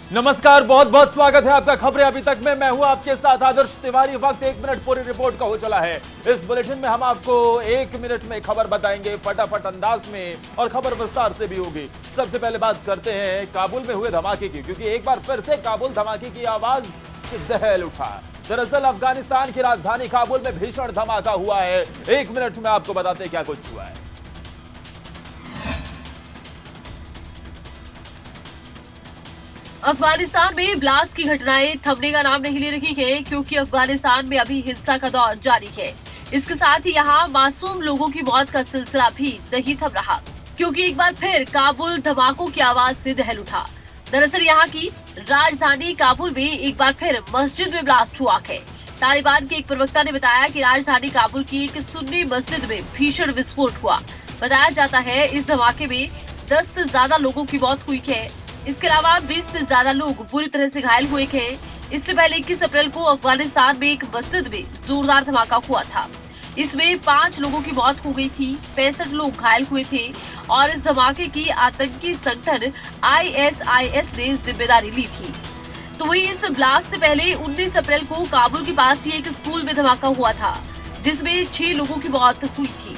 नमस्कार, बहुत बहुत स्वागत है आपका खबरें अभी तक में। मैं हूं आपके साथ आदर्श तिवारी। वक्त 1 मिनट पूरी रिपोर्ट का हो चला है। इस बुलेटिन में हम आपको 1 मिनट में खबर बताएंगे फटाफट अंदाज में, और खबर विस्तार से भी होगी। सबसे पहले बात करते हैं काबुल में हुए धमाके की, क्योंकि एक बार फिर से काबुल धमाके की आवाज से दहल उठा। दरअसल अफगानिस्तान की राजधानी काबुल में भीषण धमाका हुआ है। 1 मिनट में आपको बताते हैं क्या कुछ हुआ है। अफगानिस्तान में ब्लास्ट की घटनाएं थमने का नाम नहीं ले रही है, क्योंकि अफगानिस्तान में अभी हिंसा का दौर जारी है। इसके साथ ही यहाँ मासूम लोगों की मौत का सिलसिला भी नहीं थम रहा, क्योंकि एक बार फिर काबुल धमाकों की आवाज से दहल उठा। दरअसल यहाँ की राजधानी काबुल में एक बार फिर मस्जिद में ब्लास्ट हुआ है। तालिबान के एक प्रवक्ता ने बताया कि राजधानी काबुल की एक सुन्नी मस्जिद में भीषण विस्फोट हुआ। बताया जाता है इस धमाके में 10 से ज्यादा लोगों की मौत हुई है। इसके अलावा 20 से ज्यादा लोग बुरी तरह से घायल हुए थे। इससे पहले 21 अप्रैल को अफगानिस्तान में एक मस्जिद में जोरदार धमाका हुआ था। इसमें 5 लोगों की मौत हो गई थी, 65 लोग घायल हुए थे, और इस धमाके की आतंकी संगठन ISIS ने जिम्मेदारी ली थी। तो वही इस ब्लास्ट से पहले 19 अप्रैल को काबुल के पास ही एक स्कूल में धमाका हुआ था, जिसमें 6 लोगों की मौत हुई थी।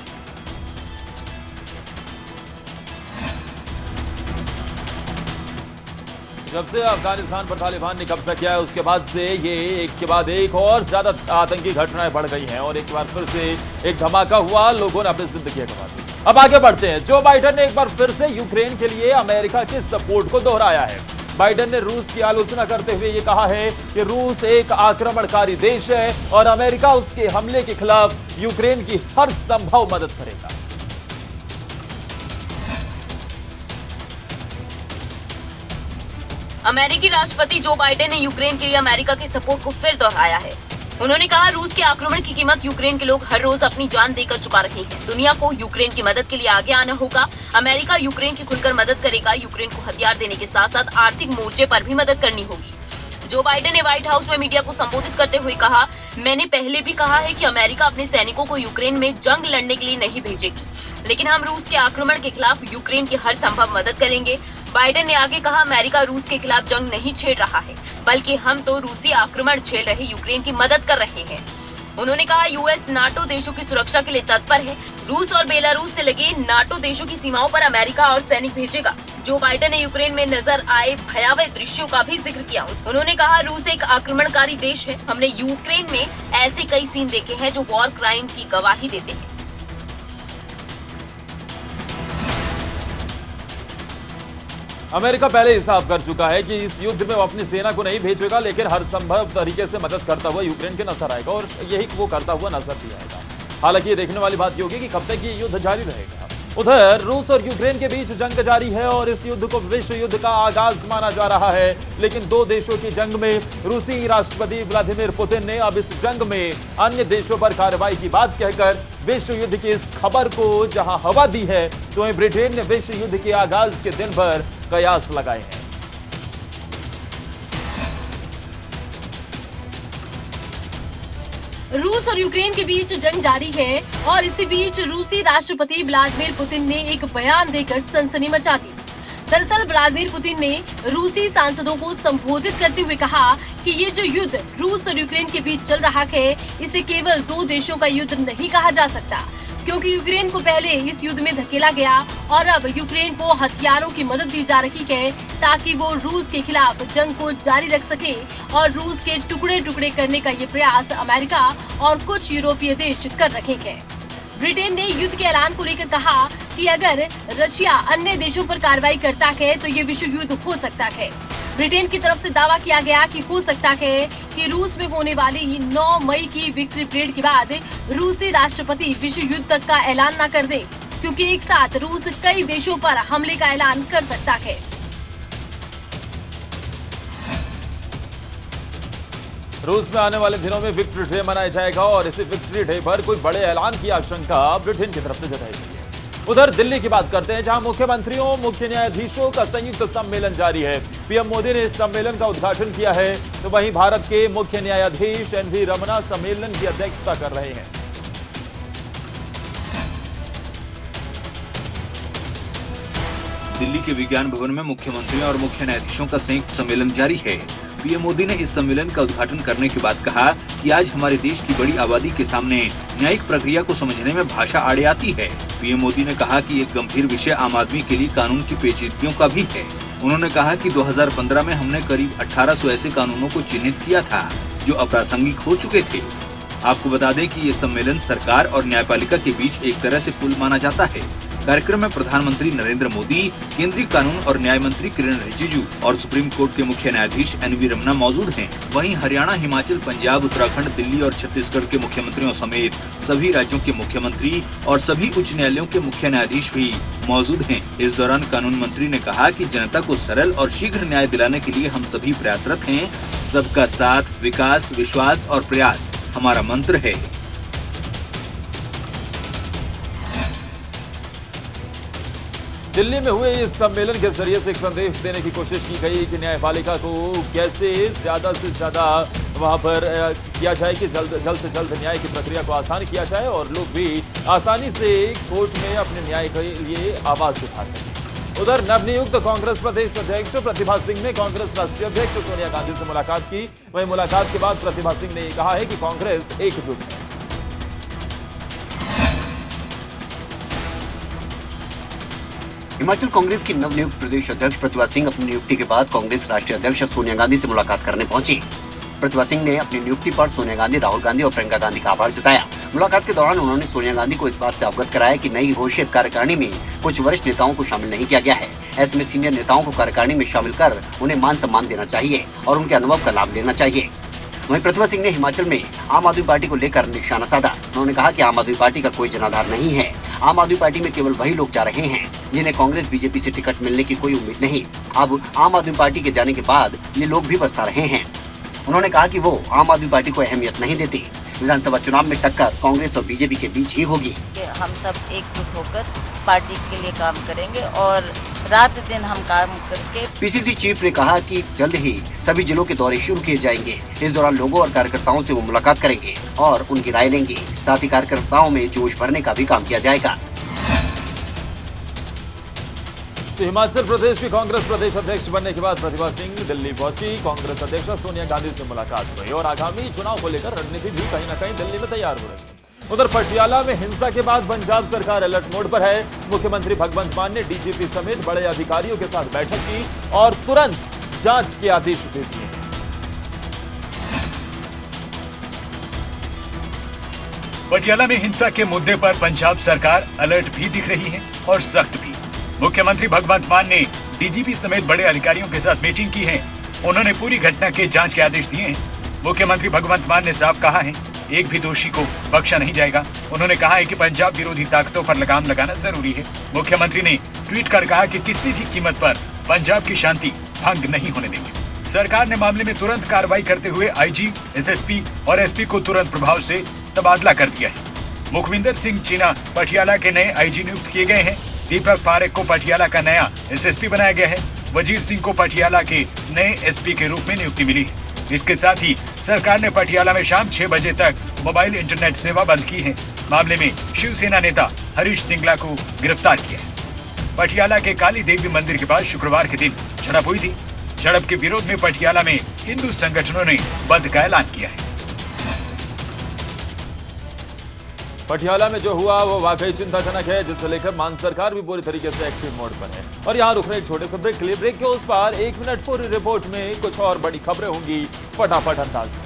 जब से अफगानिस्तान पर तालिबान ने कब्जा किया है, उसके बाद से ये एक के बाद एक और ज्यादा आतंकी घटनाएं बढ़ गई हैं, और एक बार फिर से एक धमाका हुआ, लोगों ने अपनी जिंदगी गंवा दी। अब आगे बढ़ते हैं। जो बाइडेन ने एक बार फिर से यूक्रेन के लिए अमेरिका के सपोर्ट को दोहराया है। बाइडेन ने रूस की आलोचना करते हुए ये कहा है कि रूस एक आक्रमणकारी देश है और अमेरिका उसके हमले के खिलाफ यूक्रेन की हर संभव मदद करेगा। अमेरिकी राष्ट्रपति जो बाइडेन ने यूक्रेन के लिए अमेरिका के सपोर्ट को फिर दोहराया है। उन्होंने कहा, रूस के आक्रमण की कीमत यूक्रेन के लोग हर रोज अपनी जान देकर चुका रहे हैं। दुनिया को यूक्रेन की मदद के लिए आगे आना होगा। अमेरिका यूक्रेन की खुलकर मदद करेगा। यूक्रेन को हथियार देने के साथ साथ आर्थिक मोर्चे पर भी मदद करनी होगी। जो बाइडेन ने व्हाइट हाउस में मीडिया को संबोधित करते हुए कहा, मैंने पहले भी कहा है कि अमेरिका अपने सैनिकों को यूक्रेन में जंग लड़ने के लिए नहीं भेजेगी, लेकिन हम रूस के आक्रमण के खिलाफ यूक्रेन की हर संभव मदद करेंगे। बाइडेन ने आगे कहा, अमेरिका रूस के खिलाफ जंग नहीं छेड़ रहा है, बल्कि हम तो रूसी आक्रमण झेल रहे यूक्रेन की मदद कर रहे हैं। उन्होंने कहा, यूएस नाटो देशों की सुरक्षा के लिए तत्पर है। रूस और बेलारूस से लगे नाटो देशों की सीमाओं पर अमेरिका और सैनिक भेजेगा। जो बाइडेन ने यूक्रेन में नजर आए भयावह दृश्यों का भी जिक्र किया। उन्होंने कहा, रूस एक आक्रमणकारी देश है। हमने यूक्रेन में ऐसे कई सीन देखे हैं जो वॉर क्राइम की गवाही देते हैं। अमेरिका पहले ही साफ कर चुका है कि इस युद्ध में वो अपनी सेना को नहीं भेजेगा, लेकिन हर संभव तरीके से मदद करता हुआ यूक्रेन के नजर आएगा, और यही वो करता हुआ नजर भी आएगा। हालांकि ये देखने वाली बात ये होगी कि कब तक ये युद्ध जारी रहेगा। उधर रूस और यूक्रेन के बीच जंग जारी है, और इस युद्ध को विश्व युद्ध का आगाज माना जा रहा है। लेकिन 2 देशों की जंग में रूसी राष्ट्रपति व्लादिमीर पुतिन ने अब इस जंग में अन्य देशों पर कार्रवाई की बात कहकर विश्व युद्ध की इस खबर को जहां हवा दी है, तो वहीं ब्रिटेन ने विश्व युद्ध के आगाज के दिन भर कयास लगाए हैं। रूस और यूक्रेन के बीच जंग जारी है, और इसी बीच रूसी राष्ट्रपति व्लादिमीर पुतिन ने एक बयान देकर सनसनी मचा दी। दरअसल व्लादिमीर पुतिन ने रूसी सांसदों को संबोधित करते हुए कहा कि ये जो युद्ध रूस और यूक्रेन के बीच चल रहा है, इसे केवल 2 देशों का युद्ध नहीं कहा जा सकता, क्योंकि यूक्रेन को पहले इस युद्ध में धकेला गया, और अब यूक्रेन को हथियारों की मदद दी जा रही है ताकि वो रूस के खिलाफ जंग को जारी रख सके। और रूस के टुकड़े टुकड़े करने का ये प्रयास अमेरिका और कुछ यूरोपीय देश कर रहे हैं। ब्रिटेन ने युद्ध के ऐलान को लेकर कहा कि अगर रशिया अन्य देशों पर कार्रवाई करता है तो ये विश्व युद्ध हो सकता है। ब्रिटेन की तरफ से दावा किया गया कि हो सकता है कि रूस में होने वाली 9 मई की विक्ट्री परेड के बाद रूसी राष्ट्रपति विश्व युद्ध तक का ऐलान न कर दे, क्योंकि एक साथ रूस कई देशों पर हमले का ऐलान कर सकता है। रूस में आने वाले दिनों में विक्ट्री डे मनाया जाएगा, और इसी विक्ट्री डे पर कोई बड़े ऐलान की आशंका ब्रिटेन की तरफ से जताई गई है। उधर दिल्ली की बात करते हैं, जहां मुख्यमंत्रियों मुख्य न्यायाधीशों का संयुक्त सम्मेलन जारी है। पीएम मोदी ने इस सम्मेलन का उद्घाटन किया है, तो वहीं भारत के मुख्य न्यायाधीश एनवी रमना सम्मेलन की अध्यक्षता कर रहे हैं। दिल्ली के विज्ञान भवन में मुख्यमंत्रियों और मुख्य न्यायाधीशों का संयुक्त सम्मेलन जारी है। पीएम मोदी ने इस सम्मेलन का उद्घाटन करने के बाद कहा कि आज हमारे देश की बड़ी आबादी के सामने न्यायिक प्रक्रिया को समझने में भाषा आड़े आती है। पीएम मोदी ने कहा कि एक गंभीर विषय आम आदमी के लिए कानून की पेचीदगियों का भी है। उन्होंने कहा कि 2015 में हमने करीब 1800 ऐसे कानूनों को चिन्हित किया था जो अप्रासंगिक हो चुके थे। आपको बता दें कि ये सम्मेलन सरकार और न्यायपालिका के बीच एक तरह से पुल माना जाता है। कार्यक्रम में प्रधानमंत्री नरेंद्र मोदी, केंद्रीय कानून और न्याय मंत्री किरण रिजिजू और सुप्रीम कोर्ट के मुख्य न्यायाधीश एनवी रमन्ना मौजूद हैं। वहीं हरियाणा, हिमाचल, पंजाब, उत्तराखंड, दिल्ली और छत्तीसगढ़ के मुख्यमंत्रियों समेत सभी राज्यों के मुख्यमंत्री और सभी उच्च न्यायालयों के मुख्य न्यायाधीश भी मौजूद हैं। इस दौरान कानून मंत्री ने कहा कि जनता को सरल और शीघ्र न्याय दिलाने के लिए हम सभी प्रयासरत हैं। सबका साथ, विकास, विश्वास और प्रयास हमारा मंत्र है। दिल्ली में हुए इस सम्मेलन के जरिए से एक संदेश देने की कोशिश की गई कि न्यायपालिका को कैसे ज्यादा से ज्यादा वहां पर किया जाए कि जल्द से जल्द न्याय की प्रक्रिया को आसान किया जाए और लोग भी आसानी से कोर्ट में अपने न्याय के लिए आवाज उठा सकें। उधर नवनियुक्त कांग्रेस प्रदेश अध्यक्ष प्रतिभा सिंह ने कांग्रेस राष्ट्रीय अध्यक्ष सोनिया गांधी से मुलाकात की। वहीं मुलाकात के बाद प्रतिभा सिंह ने कहा है कि कांग्रेस एकजुट है। हिमाचल कांग्रेस की नवनियुक्त प्रदेश अध्यक्ष प्रतिभा सिंह अपनी नियुक्ति के बाद कांग्रेस राष्ट्रीय अध्यक्ष सोनिया गांधी से मुलाकात करने पहुंची। प्रतिभा सिंह ने अपनी नियुक्ति पर सोनिया गांधी, राहुल गांधी और प्रियंका गांधी का आभार जताया। मुलाकात के दौरान उन्होंने सोनिया गांधी को इस बात से अवगत कराया कि नई घोषित कार्यकारिणी में कुछ वरिष्ठ नेताओं को शामिल नहीं किया गया है। ऐसे में सीनियर नेताओं को कार्यकारिणी में शामिल कर उन्हें मान सम्मान देना चाहिए और उनके अनुभव का लाभ लेना चाहिए। वहीं प्रतिभा सिंह ने हिमाचल में आम आदमी पार्टी को लेकर निशाना साधा। उन्होंने कहा कि आम आदमी पार्टी का कोई जनाधार नहीं है। आम आदमी पार्टी में केवल वही लोग जा रहे हैं जिन्हें कांग्रेस बीजेपी से टिकट मिलने की कोई उम्मीद नहीं। अब आम आदमी पार्टी के जाने के बाद ये लोग भी पछता रहे हैं। उन्होंने कहा कि वो आम आदमी पार्टी को अहमियत नहीं देती। विधानसभा चुनाव में टक्कर कांग्रेस और बीजेपी के बीच ही होगी। हम सब एकजुट होकर पार्टी के लिए काम करेंगे और रात दिन हम काम करके। पीसीसी चीफ ने कहा कि जल्द ही सभी जिलों के दौरे शुरू किए जाएंगे। इस दौरान लोगों और कार्यकर्ताओं से वो मुलाकात करेंगे और उनकी राय लेंगे। साथ ही कार्यकर्ताओं में जोश भरने का भी काम किया जाएगा। तो हिमाचल प्रदेश की कांग्रेस प्रदेश अध्यक्ष बनने के बाद प्रतिभा सिंह दिल्ली पहुंची। कांग्रेस अध्यक्ष सोनिया गांधी से मुलाकात हुई और आगामी चुनाव को लेकर रणनीति भी कहीं न कहीं दिल्ली में तैयार हो रही है। उधर पटियाला में हिंसा के बाद पंजाब सरकार अलर्ट मोड पर है। मुख्यमंत्री भगवंत मान ने डीजीपी समेत बड़े अधिकारियों के साथ बैठक की और तुरंत जांच के आदेश दे दिए। पटियाला में हिंसा के मुद्दे पर पंजाब सरकार अलर्ट भी दिख रही है और सख्त भी। मुख्यमंत्री भगवंत मान ने डीजीपी समेत बड़े अधिकारियों के साथ मीटिंग की है। उन्होंने पूरी घटना के जांच के आदेश दिए हैं। मुख्यमंत्री भगवंत मान ने साफ कहा है, एक भी दोषी को बख्शा नहीं जाएगा। उन्होंने कहा है कि पंजाब विरोधी ताकतों पर लगाम लगाना जरूरी है। मुख्यमंत्री ने ट्वीट कर कहा कि किसी भी कीमत पर पंजाब की शांति भंग नहीं होने देंगे। सरकार ने मामले में तुरंत कार्रवाई करते हुए आईजी, एसएसपी और एसपी को तुरंत प्रभाव से तबादला कर दिया है। मुखविंदर सिंह चीना पटियाला के नए आईजी नियुक्त किए गए हैं। दीपक पारेख को पटियाला का नया एसएसपी बनाया गया है। वजीर सिंह को पटियाला के नए एसपी के रूप में नियुक्ति मिली है। इसके साथ ही सरकार ने पटियाला में शाम 6 बजे तक मोबाइल इंटरनेट सेवा बंद की है। मामले में शिवसेना नेता हरीश सिंगला को गिरफ्तार किया है। पटियाला के काली देवी मंदिर के पास शुक्रवार के दिन झड़प हुई थी। झड़प के विरोध में पटियाला में हिंदू संगठनों ने बंद का ऐलान किया है। पटियाला में जो हुआ वो वाकई चिंताजनक है, जिसे लेकर मान सरकार भी पूरी तरीके से एक्टिव मोड पर है। और यहाँ रुक रहे एक छोटे से ब्रेक के लिए। ब्रेक के उस पार 1 मिनट पूरी रिपोर्ट में कुछ और बड़ी खबरें होंगी फटाफट अंदाज में।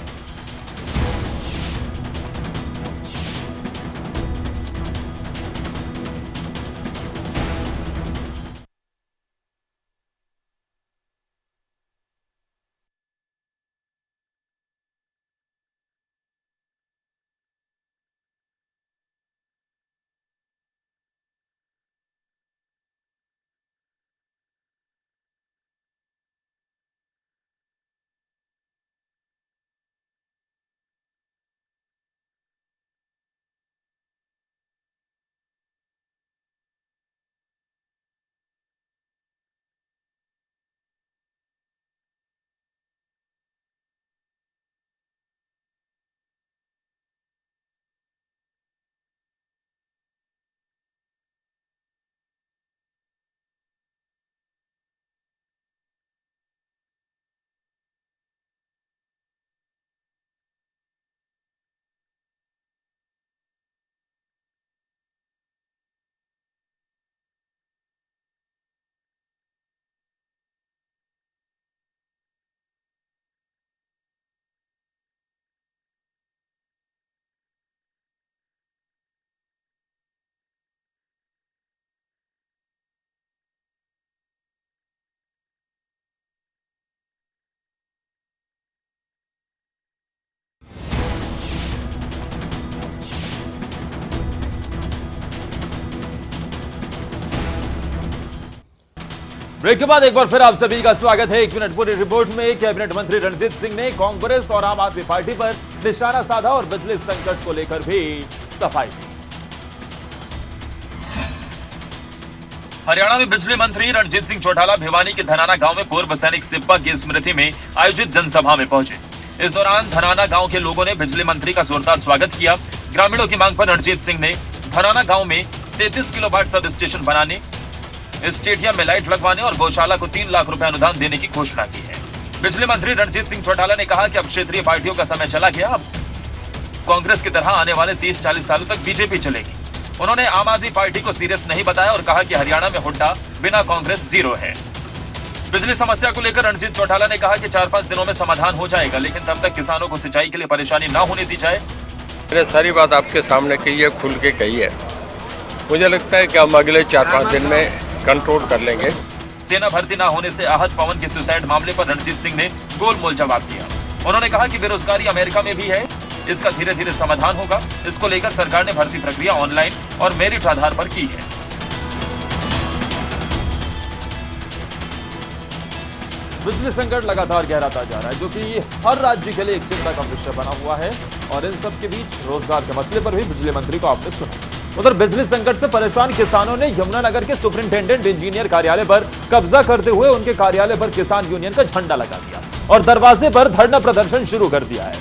ब्रेक के बाद एक बार फिर आप सभी का स्वागत है। 1 मिनट पूरी रिपोर्ट में कैबिनेट मंत्री रणजीत सिंह ने कांग्रेस और आम आदमी पार्टी पर निशाना साधा और बिजली संकट को लेकर भी सफाई दी। हरियाणा में बिजली मंत्री रणजीत सिंह चौटाला भिवानी के धनाना गांव में पूर्व सैनिक सिप्पा की स्मृति में आयोजित जनसभा में पहुंचे। इस दौरान धनाना गांव के लोगों ने बिजली मंत्री का जोरदार स्वागत किया। ग्रामीणों की मांग पर रणजीत सिंह ने धनाना गांव में 33 किलोवाट सब स्टेशन बनाने, स्टेडियम में लाइट लगवाने और गौशाला को 3 लाख रुपए अनुदान देने की घोषणा की है। बिजली मंत्री रणजीत सिंह चौटाला ने कहा कि अब क्षेत्रीय पार्टियों का समय चला गया, अब कांग्रेस की तरह आने वाले 30-40 सालों तक बीजेपी चलेगी। उन्होंने आम आदमी पार्टी को सीरियस नहीं बताया और कहा कि हरियाणा में हुड्डा बिना कांग्रेस जीरो है। बिजली समस्या को लेकर रणजीत चौटाला ने कहा कि 4-5 दिनों में समाधान हो जाएगा, लेकिन तब तक किसानों को सिंचाई के लिए परेशानी न होने दी जाए। मैंने सारी बात आपके सामने कही है, खुल के कही है। मुझे लगता है कि हम अगले 4-5 दिन में कंट्रोल कर लेंगे। सेना भर्ती न होने से आहत पवन के सुसाइड मामले पर रणजीत सिंह ने गोलमोल जवाब दिया। उन्होंने कहा कि बेरोजगारी अमेरिका में भी है, इसका धीरे धीरे समाधान होगा। इसको लेकर सरकार ने भर्ती प्रक्रिया ऑनलाइन और मेरिट आधार पर की है। बिजली संकट लगातार गहराता जा रहा है, जो कि हर राज्य के लिए एक चिंता का विषय बना हुआ है। और इन सब के बीच रोजगार के मसले पर भी बिजली मंत्री को आपने सुना। उधर बिजली संकट से परेशान किसानों ने यमुनानगर के सुपरिंटेंडेंट इंजीनियर कार्यालय पर कब्जा करते हुए उनके कार्यालय पर किसान यूनियन का झंडा लगा दिया और दरवाजे पर धरना प्रदर्शन शुरू कर दिया है।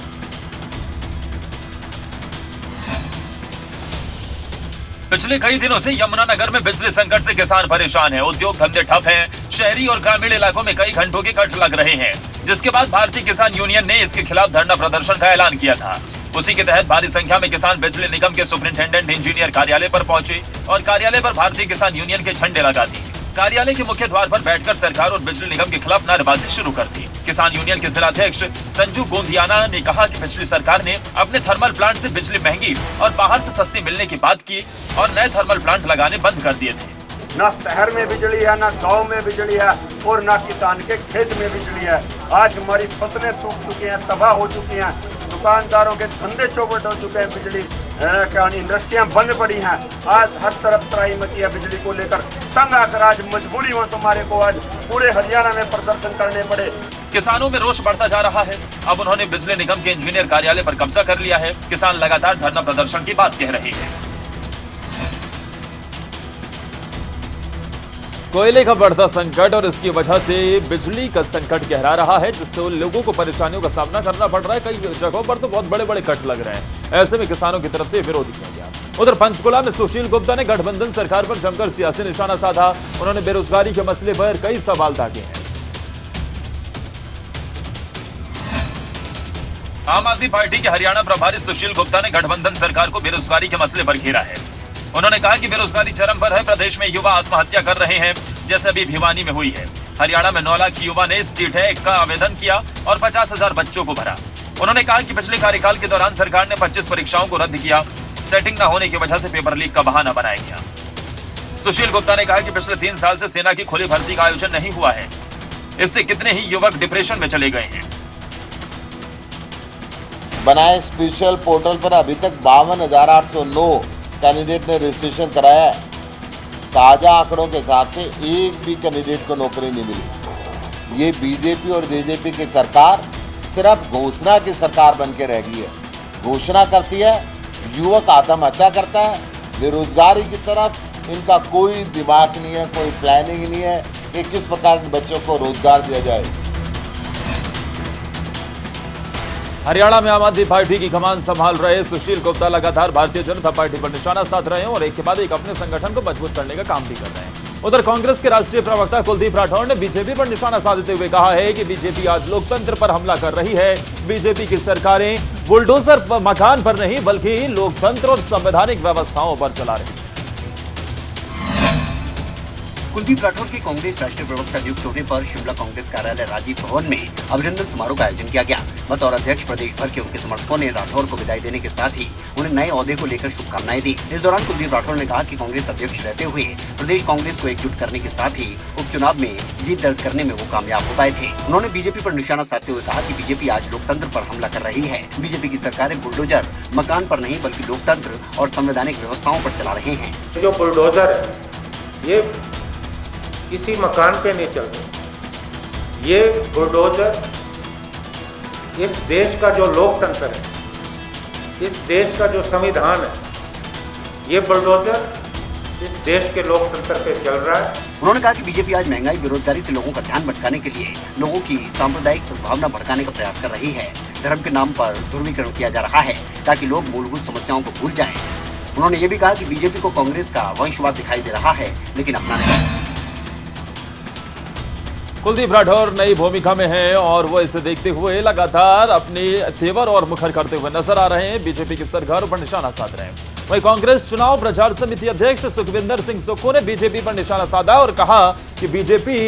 पिछले कई दिनों से यमुनानगर में बिजली संकट से किसान परेशान हैं। उद्योग धंधे ठप हैं। शहरी और ग्रामीण इलाकों में कई घंटों के कट लग रहे हैं, जिसके बाद भारतीय किसान यूनियन ने इसके खिलाफ धरना प्रदर्शन का ऐलान किया था। उसी के तहत भारी संख्या में किसान बिजली निगम के सुपरिंटेंडेंट इंजीनियर कार्यालय पर पहुंचे और कार्यालय पर भारतीय किसान यूनियन के झंडे लगा दिए। कार्यालय के मुख्य द्वार पर बैठकर सरकार और बिजली निगम के खिलाफ नारेबाजी शुरू कर दी। किसान यूनियन के जिलाध्यक्ष संजू गोंधियाना ने कहा कि पिछली सरकार ने अपने थर्मल प्लांट से बिजली महंगी और बाहर से सस्ती मिलने की बात की और नए थर्मल प्लांट लगाने बंद कर दिए थे। ना शहर में बिजली है, ना गांव में बिजली है और ना किसान के खेत में बिजली है। आज हमारी फसलें सूख चुकी हैं, तबाह हो चुकी हैं, दुकानदारों के धंधे चौपट हो चुके हैं, बिजली इंडस्ट्रियां बंद पड़ी हैं। आज हर तरफ त्राही मची है बिजली को लेकर। तंग आकर आज मजबूरी में हमारे को आज पूरे हरियाणा में प्रदर्शन करने पड़े। किसानों में रोष बढ़ता जा रहा है। अब उन्होंने बिजली निगम के इंजीनियर कार्यालय पर कब्जा कर लिया है। किसान लगातार धरना प्रदर्शन की बात कह रहे हैं। कोयले का बढ़ता संकट और इसकी वजह से बिजली का संकट गहरा रहा है, जिससे उन लोगों को परेशानियों का सामना करना पड़ रहा है। कई जगहों पर तो बहुत बड़े बड़े कट लग रहे हैं। ऐसे में किसानों की तरफ से विरोध किया गया। उधर पंचकुला में सुशील गुप्ता ने गठबंधन सरकार पर जमकर सियासी निशाना साधा। उन्होंने बेरोजगारी के मसले पर कई सवाल दागे हैं। आम आदमी पार्टी के हरियाणा प्रभारी सुशील गुप्ता ने गठबंधन सरकार को बेरोजगारी के मसले पर घेरा है। उन्होंने कहा कि बेरोजगारी चरम पर है। प्रदेश में युवा आत्महत्या कर रहे हैं, जैसे अभी भिवानी में हुई है। हरियाणा में 9 लाख युवा ने इस सीट है का आवेदन किया और 50,000 बच्चों को भरा। उन्होंने कहा कि पिछले कार्यकाल के दौरान सरकार ने 25 परीक्षाओं को रद्द किया। सेटिंग न होने की वजह से पेपर लीक का बहाना बनाया गया। सुशील गुप्ता ने कहा कि पिछले 3 साल से सेना की खुली भर्ती का आयोजन नहीं हुआ है। इससे कितने ही युवक डिप्रेशन में चले गए हैं। बनाए स्पेशल पोर्टल पर अभी तक 52,809 कैंडिडेट ने रजिस्ट्रेशन कराया है। ताजा आंकड़ों के हिसाब से एक भी कैंडिडेट को नौकरी नहीं मिली। ये बीजेपी और जेजेपी की सरकार सिर्फ घोषणा की सरकार बन के रह गई है। घोषणा करती है, युवक आत्महत्या करता है। बेरोजगारी की तरफ इनका कोई दिमाग नहीं है, कोई प्लानिंग नहीं है कि किस प्रकार के बच्चों को रोजगार दिया जाए। हरियाणा में आम आदमी पार्टी की कमान संभाल रहे सुशील गुप्ता लगातार भारतीय जनता पार्टी पर निशाना साध रहे हैं और एक के बाद एक अपने संगठन को मजबूत करने का काम भी कर रहे हैं। उधर कांग्रेस के राष्ट्रीय प्रवक्ता कुलदीप राठौर ने बीजेपी पर निशाना साधते हुए कहा है कि बीजेपी आज लोकतंत्र पर हमला कर रही है। बीजेपी की सरकारें बुलडोजर मकान पर नहीं बल्कि लोकतंत्र और संवैधानिक व्यवस्थाओं पर चला रही है। कुलदीप राठौर के कांग्रेस राष्ट्रीय प्रवक्ता नियुक्त होने पर शिमला कांग्रेस कार्यालय राजीव भवन में अभिनंदन समारोह का आयोजन किया गया। बतौर अध्यक्ष प्रदेश भर के उनके समर्थकों ने राठौर को विदाई देने के साथ ही उन्हें नए ओहदे को लेकर शुभकामनाएं दी। इस दौरान कुलदीप राठौर ने कहा कि कांग्रेस अध्यक्ष रहते हुए प्रदेश कांग्रेस को एकजुट करने के साथ ही उपचुनाव में जीत दर्ज करने में वो कामयाब हो पाए थे। उन्होंने बीजेपी पर निशाना साधते हुए कहा कि बीजेपी आज लोकतंत्र पर हमला कर रही है। बीजेपी की सरकारें बुलडोजर मकान पर नहीं बल्कि लोकतंत्र और संवैधानिक व्यवस्थाओं पर चला रहे हैं। जो बुलडोजर है ये किसी मकान पे नहीं चल रहे। ये बुलडोजर इस देश का जो लोकतंत्र है, इस देश का जो संविधान है, ये बुलडोजर इस देश के लोकतंत्र पे चल रहा है। उन्होंने कहा कि बीजेपी आज महंगाई बेरोजगारी से लोगों का ध्यान भटकाने के लिए लोगों की सांप्रदायिक सद्भावना भड़काने का प्रयास कर रही है। धर्म के नाम पर ध्रुवीकरण किया जा रहा है ताकि लोग मूलभूत समस्याओं को भूल जाएं। उन्होंने ये भी कहा कि बीजेपी को कांग्रेस का वंशवाद दिखाई दे रहा है, लेकिन अपना नहीं। कुलदीप राठौर नई भूमिका में हैं और वो इसे देखते हुए लगातार अपने तेवर और मुखर करते हुए नजर आ रहे हैं। बीजेपी के सरकार पर निशाना साध रहे हैं। वहीं कांग्रेस चुनाव प्रचार समिति अध्यक्ष सुखविंदर सिंह सुक्खू ने बीजेपी पर निशाना साधा और कहा कि बीजेपी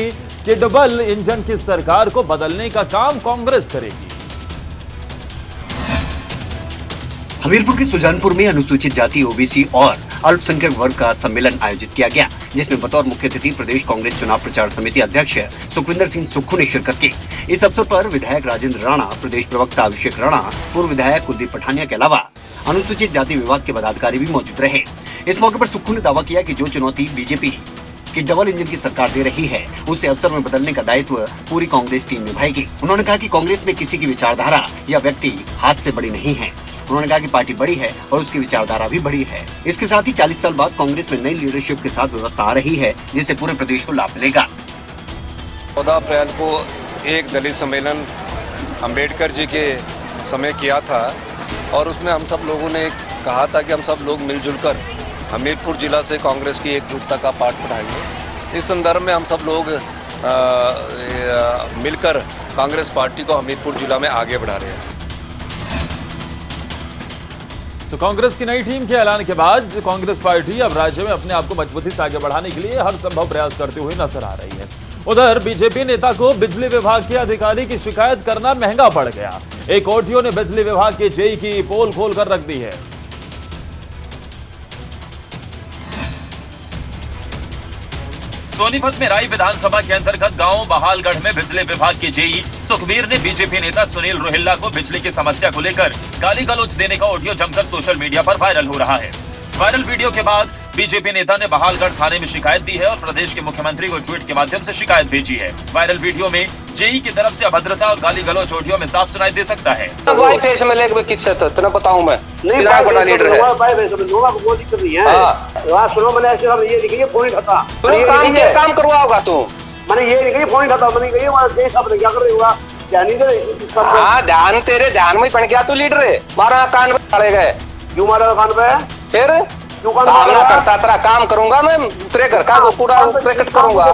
के डबल इंजन की सरकार को बदलने का काम कांग्रेस करेगी। हमीरपुर के सुजानपुर में अनुसूचित जाति, ओबीसी और अल्पसंख्यक वर्ग का सम्मेलन आयोजित किया गया, जिसमें बतौर मुख्य अतिथि प्रदेश कांग्रेस चुनाव प्रचार समिति अध्यक्ष सुखविंदर सिंह सुक्खू ने शिरकत की। इस अवसर पर विधायक राजेंद्र राणा, प्रदेश प्रवक्ता अभिषेक राणा, पूर्व विधायक कुलदीप पठानिया के अलावा अनुसूचित जाति विभाग के पदाधिकारी भी मौजूद रहे। इस मौके पर सुक्खू ने दावा किया कि जो चुनौती बीजेपी की डबल इंजन की सरकार दे रही है, उसे अवसर में बदलने का दायित्व पूरी कांग्रेस टीम निभाएगी। उन्होंने कहा कि कांग्रेस में किसी की विचारधारा या व्यक्ति हाथ से बड़ी नहीं है। उन्होंने कहा कि पार्टी बड़ी है और उसकी विचारधारा भी बड़ी है। इसके साथ ही 40 साल बाद कांग्रेस में नई लीडरशिप के साथ व्यवस्था आ रही है, जिससे पूरे प्रदेश को लाभ मिलेगा। 14 अप्रैल को एक दलित सम्मेलन अंबेडकर जी के समय किया था और उसमें हम सब लोगों ने कहा था कि हम सब लोग मिलजुल कर हमीरपुर जिला से कांग्रेस की एकजुटता का पाठ पढ़ाएंगे। इस संदर्भ में हम सब लोग मिलकर कांग्रेस पार्टी को हमीरपुर जिला में आगे बढ़ा रहे हैं। तो कांग्रेस की नई टीम के ऐलान के बाद कांग्रेस पार्टी अब राज्य में अपने आप को मजबूती से आगे बढ़ाने के लिए हर संभव प्रयास करते हुए नजर आ रही है। उधर बीजेपी नेता को बिजली विभाग के अधिकारी की शिकायत करना महंगा पड़ गया। एक ओटीओ ने बिजली विभाग के जेई की पोल खोल कर रख दी है। सोनीपत में राय विधानसभा के अंतर्गत गांव बहालगढ़ में बिजली विभाग के जेई सुखबीर ने बीजेपी नेता सुनील रोहिल्ला को बिजली की समस्या को लेकर गाली गलौज देने का ऑडियो जमकर सोशल मीडिया पर वायरल हो रहा है। वायरल वीडियो के बाद बीजेपी नेता ने बहालगढ़ थाने में शिकायत दी है और प्रदेश के मुख्यमंत्री को ट्वीट के माध्यम से शिकायत भेजी है। वायरल वीडियो में जेई की तरफ से अभद्रता और गाली गलौज ऑडियो में साफ सुनाई दे सकता है। फेस में लेके किससे तो बताऊं मैं नहीं बड़ा लीडर है। कोई दिक्कत नहीं है। सुनो मैंने ऐसे ये लिखिए फोन खाता काम करवाओगा तू मैंने ये लिखिए फोन खाता मैंने कही सब क्या कर रही होगा क्या नहीं करे। हाँ ध्यान तेरे ध्यान में पड़ गया तू लीडर है। मारा कान पे पड़े गए क्यों मारा कान पे फिर करता तेरा काम करूंगा मैं तेरे घर का पूरा प्रकट करूंगा।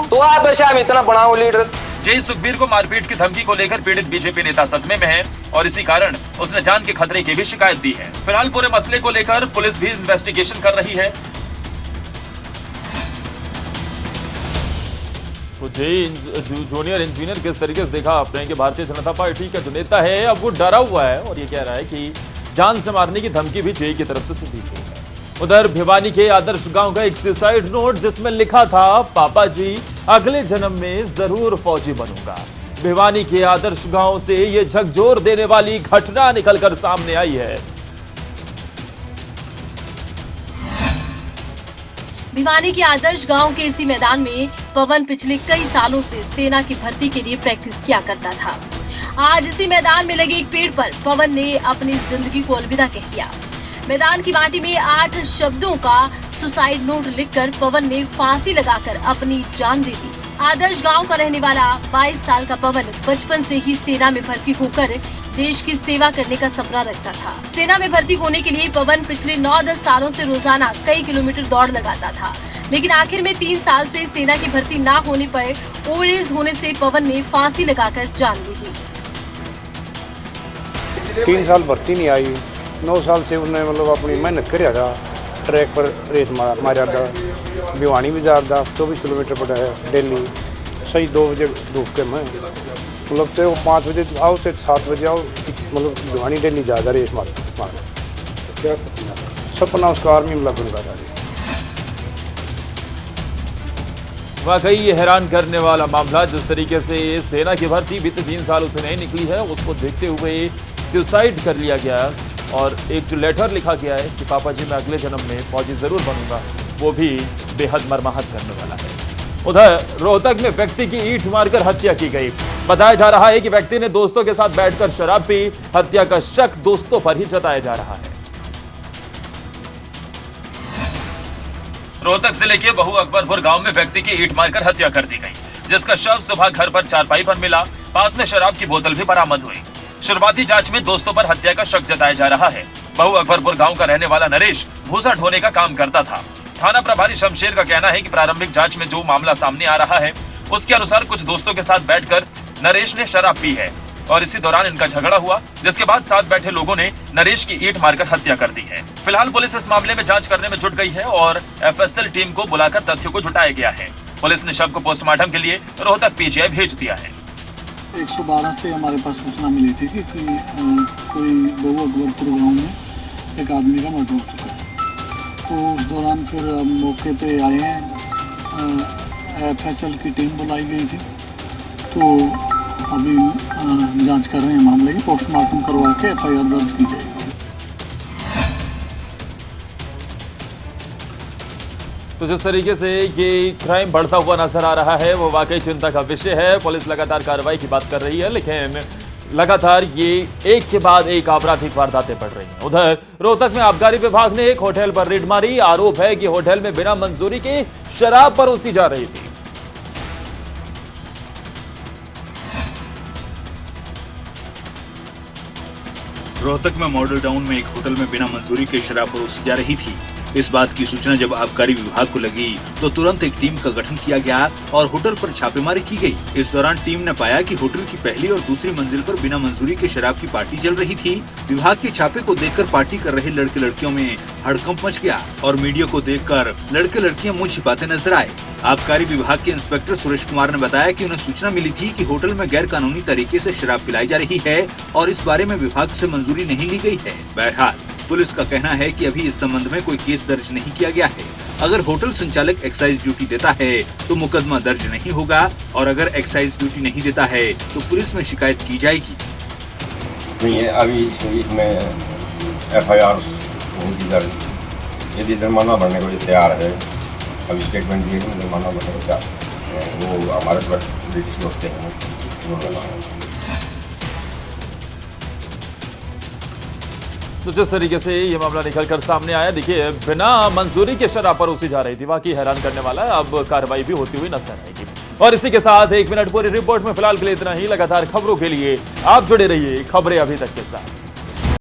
तो आप वैसे हम इतना बनाओ लीडर। जेई सुखबीर को मारपीट की धमकी को लेकर पीड़ित बीजेपी नेता सदमे में है और इसी कारण उसने जान के खतरे की भी शिकायत दी है। फिलहाल पूरे मसले को लेकर पुलिस भी इन्वेस्टिगेशन कर रही है। तो जेई जूनियर इंजीनियर किस तरीके से देखा आपने कि भारतीय जनता पार्टी का जो नेता है अब वो डरा हुआ है और ये कह रहा है कि जान से मारने की धमकी भी जेई की तरफ से सुनी गई है। उधर भिवानी के आदर्श गांव का एक सुसाइड नोट जिसमें लिखा था, पापा जी अगले जन्म में जरूर फौजी बनूंगा। भिवानी के आदर्श गांव से ये झकझोर देने वाली घटना निकलकर सामने आई है। भिवानी के आदर्श गांव के इसी मैदान में पवन पिछले कई सालों से सेना की भर्ती के लिए प्रैक्टिस किया करता था। आज इसी मैदान में लगे एक पेड़ पर पवन ने अपनी जिंदगी को अलविदा कह दिया। मैदान की माटी में 8 शब्दों का सुसाइड नोट लिखकर पवन ने फांसी लगाकर अपनी जान दे दी। आदर्श गांव का रहने वाला 22 साल का पवन बचपन से ही सेना में भर्ती होकर देश की सेवा करने का सपना रखता था। सेना में भर्ती होने के लिए पवन पिछले 9-10 सालों से रोजाना कई किलोमीटर दौड़ लगाता था, लेकिन आखिर में 3 साल से सेना की भर्ती न होने पर ओल्ड एज होने से पवन ने फांसी लगाकर जान दी थी। 3 साल भर्ती नहीं आई, 9 साल से उन्हें मतलब अपनी मेहनत कर रहा था। ट्रैक पर रेस मारा था, भिवानी भी जाता 24 किलोमीटर पर है डेली। सही 2 बजे धूप के मैं मतलब तो 5 बजे आओ से 7 बजे आओ, मतलब भिवानी डेली ज़्यादा रेस मार क्या सपना उसका आर्मी में लगूंगा। वाकई ये हैरान करने वाला मामला, जिस तरीके से सेना की भर्ती बीते 3 सालों से नहीं निकली है, उसको देखते हुए सुसाइड कर लिया गया और एक जो लेटर लिखा गया है कि पापा जी मैं अगले जन्म में फौजी जरूर बनूंगा, वो भी बेहद मर्माहत करने वाला है। उधर रोहतक में व्यक्ति की ईंट मारकर हत्या की गई। बताया जा रहा है कि व्यक्ति ने दोस्तों के साथ बैठकर शराब पी। हत्या का शक दोस्तों पर ही जताया जा रहा है। रोहतक जिले के बहु अकबरपुर गांव में व्यक्ति की ईंट मारकर हत्या कर दी गई, जिसका शव सुबह घर पर चारपाई पर मिला। पास में शराब की बोतल भी बरामद हुई। शुरुआती जांच में दोस्तों पर हत्या का शक जताया जा रहा है। बहु अकबरपुर गांव का रहने वाला नरेश भूसा ढोने का काम करता था। थाना प्रभारी शमशेर का कहना है कि प्रारंभिक जांच में जो मामला सामने आ रहा है उसके अनुसार कुछ दोस्तों के साथ बैठकर नरेश ने शराब पी है और इसी दौरान इनका झगड़ा हुआ, जिसके बाद साथ बैठे लोगों ने नरेश की ईंट मारकर हत्या कर दी है। फिलहाल पुलिस इस मामले में जांच करने में जुट गई है और एफएसएल टीम को बुलाकर तथ्यों को जुटाया गया है। पुलिस ने शव को पोस्टमार्टम के लिए रोहतक पीजीआई भेज दिया है। 112 से हमारे पास सूचना मिली थी कि कोई बहु अकबरपुर गाँव में एक आदमी का मर्डर हो चुका है। तो उस दौरान फिर हम मौके पे आए हैं। एफएसएल की टीम बुलाई गई थी, तो अभी जांच कर रहे हैं मामले की। पोस्टमार्टम करवा के एफआईआर दर्ज की जाएगी। तो जिस तरीके से ये क्राइम बढ़ता हुआ नजर आ रहा है वो वाकई चिंता का विषय है। पुलिस लगातार कार्रवाई की बात कर रही है, लेकिन लगातार ये एक के बाद एक आपराधिक वारदातें बढ़ रही हैं। उधर रोहतक में आबकारी विभाग ने एक होटल पर रेड मारी। आरोप है कि होटल में बिना मंजूरी के शराब परोसी जा रही थी। रोहतक में मॉडल टाउन में एक होटल में बिना मंजूरी के शराब परोसी जा रही थी। इस बात की सूचना जब आबकारी विभाग को लगी तो तुरंत एक टीम का गठन किया गया और होटल पर छापेमारी की गई। इस दौरान टीम ने पाया कि होटल की पहली और दूसरी मंजिल पर बिना मंजूरी के शराब की पार्टी चल रही थी। विभाग के छापे को देखकर पार्टी कर रहे लड़के लड़कियों में हड़कंप मच गया और मीडिया को देखकर लड़के लड़कियां मुंह छिपाते नजर आए। आबकारी विभाग के इंस्पेक्टर सुरेश कुमार ने बताया कि उन्हें सूचना मिली थी कि होटल में गैर कानूनी तरीके से शराब पिलाई जा रही है और इस बारे में विभाग से मंजूरी नहीं ली गई है। बहरहाल पुलिस का कहना है कि अभी इस संबंध में कोई केस दर्ज नहीं किया गया है। अगर होटल संचालक एक्साइज ड्यूटी देता है तो मुकदमा दर्ज नहीं होगा और अगर एक्साइज ड्यूटी नहीं देता है तो पुलिस में शिकायत की जाएगी। अभी इसमें एफआईआर होगी दर्ज। यदि जुर्माना भरने को तैयार है, अभी स्टेटमेंट दिए जुर्माना भरने को तैयार, वो हमारे पास ब्रिटिश होते हैं। तो जिस तरीके से ये मामला निकलकर सामने आया, देखिए बिना मंजूरी के शराब परोसी जा रही थी, वाकई हैरान करने वाला है। अब कार्रवाई भी होती हुई नजर आएगी। और इसी के साथ 1 मिनट पूरी रिपोर्ट में फिलहाल के लिए इतना ही। लगातार खबरों के लिए आप जुड़े रहिए खबरें अभी तक के साथ।